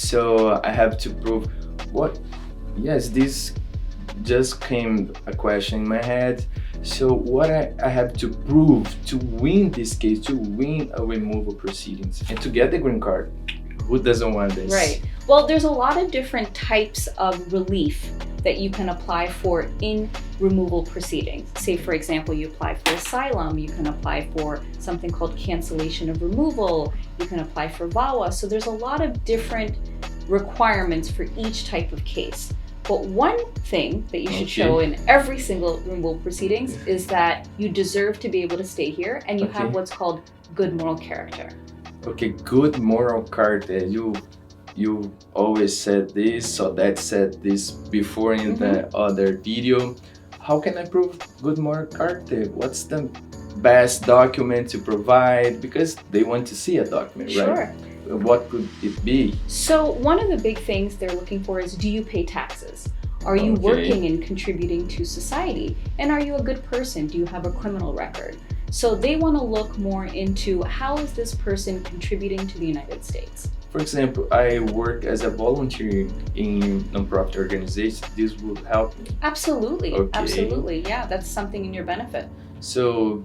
So I have to prove what? Yes, this just came a question in my head. So what I have to prove to win this case, to win a removal proceedings and to get the green card? Who doesn't want this? Right. Well, there's a lot of different types of relief that you can apply for in removal proceedings. Say, for example, you apply for asylum, you can apply for something called cancellation of removal, you can apply for VAWA. So there's a lot of different requirements for each type of case. But one thing that you should show in every single removal proceedings is that you deserve to be able to stay here and you have what's called good moral character. Okay, good moral character. You always said this, Sodette said this before in the other video. How can I prove good moral character? What's the best document to provide? Because they want to see a document, right? What could it be? So one of the big things they're looking for is, do you pay taxes? Are you working and contributing to society? And are you a good person? Do you have a criminal record? So they want to look more into, how is this person contributing to the United States? For example, I work as a volunteer in non-profit organization. This would help me. Absolutely, absolutely. Yeah, that's something in your benefit. So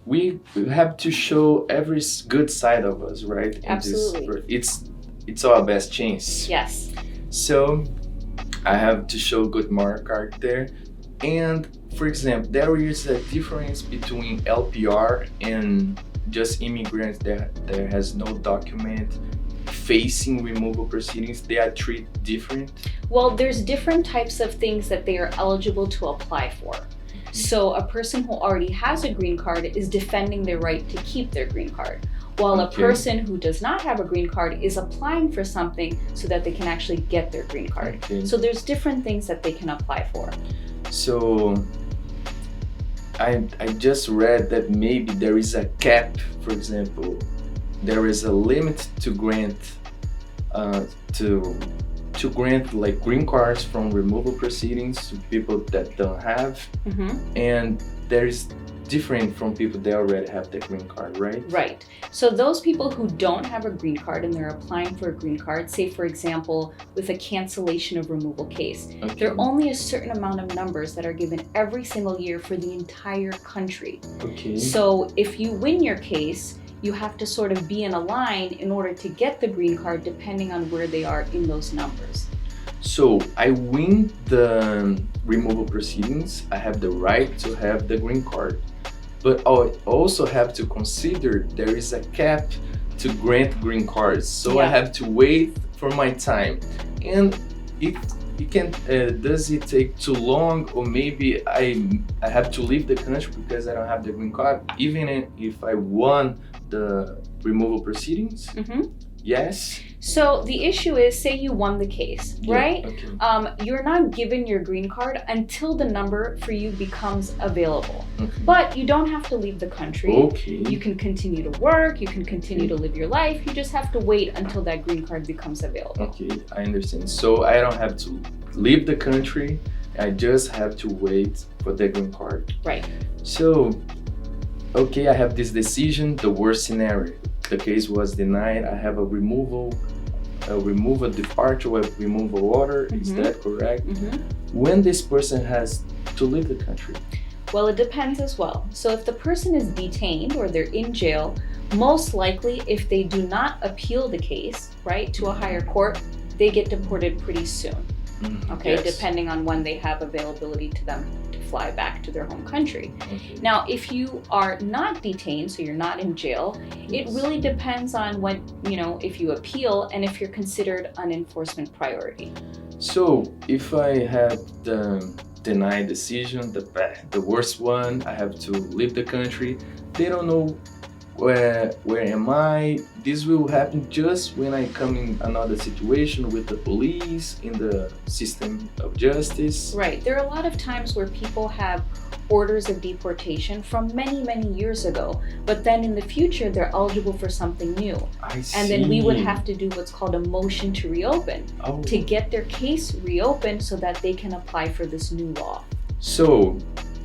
we have to show every good side of us, right? Absolutely. It's our best chance. Yes. So I have to show good moral character. And for example, there is a difference between LPR and just immigrants that there has no document facing removal proceedings. They are treated different. Well, there's different types of things that they are eligible to apply for. So a person who already has a green card is defending their right to keep their green card, while a person who does not have a green card is applying for something so that they can actually get their green card. So there's different things that they can apply for. So I just read that maybe there is a cap. For example, there is a limit to grant to grant like green cards from removal proceedings to people that don't have, and there is different from people that already have the green card, right? Right. So those people who don't have a green card and they're applying for a green card, say for example, with a cancellation of removal case, there are only a certain amount of numbers that are given every single year for the entire country. So if you win your case, you have to sort of be in a line in order to get the green card depending on where they are in those numbers. So I win the removal proceedings, I have the right to have the green card. But I also have to consider there is a cap to grant green cards. So I have to wait for my time. And it can, does it take too long, or maybe I have to leave the country because I don't have the green card, even if I won the removal proceedings? Yes. So the issue is, say you won the case, right? You're not given your green card until the number for you becomes available. But you don't have to leave the country. You can continue to work, you can continue to live your life. You just have to wait until that green card becomes available. I understand. So I don't have to leave the country, I just have to wait for the green card. Right. So, I have this decision, the worst scenario. The case was denied, I have a departure with removal order, is that correct? When this person has to leave the country? Well, it depends as well. So if the person is detained or they're in jail, most likely if they do not appeal the case, right, to a higher court, they get deported pretty soon. Depending on when they have availability to them to fly back to their home country. Now, if you are not detained, so you're not in jail, it really depends on when, if you appeal and if you're considered an enforcement priority. So if I have the denied decision, the worst one, I have to leave the country, they don't know where am I? This will happen just when I come in another situation with the police, in the system of justice. Right. There are a lot of times where people have orders of deportation from many, many years ago, but then in the future they're eligible for something new. And then we would have to do what's called a motion to reopen to get their case reopened so that they can apply for this new law. So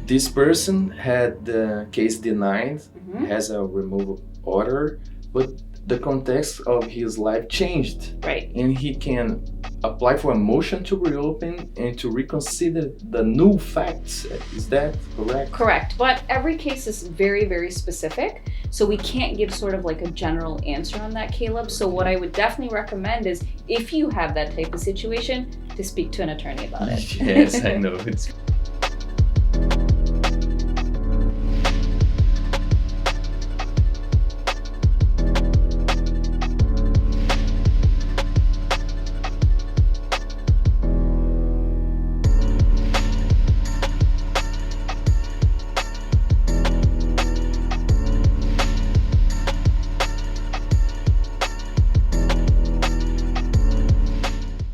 this person had the case denied, has a removal order, but the context of his life changed, Right. and he can apply for a motion to reopen and to reconsider the new facts. Is that correct? Correct. But every case is very, very specific. So we can't give sort of like a general answer on that, Caleb. So what I would definitely recommend is if you have that type of situation, to speak to an attorney about it. Yes, I know. It's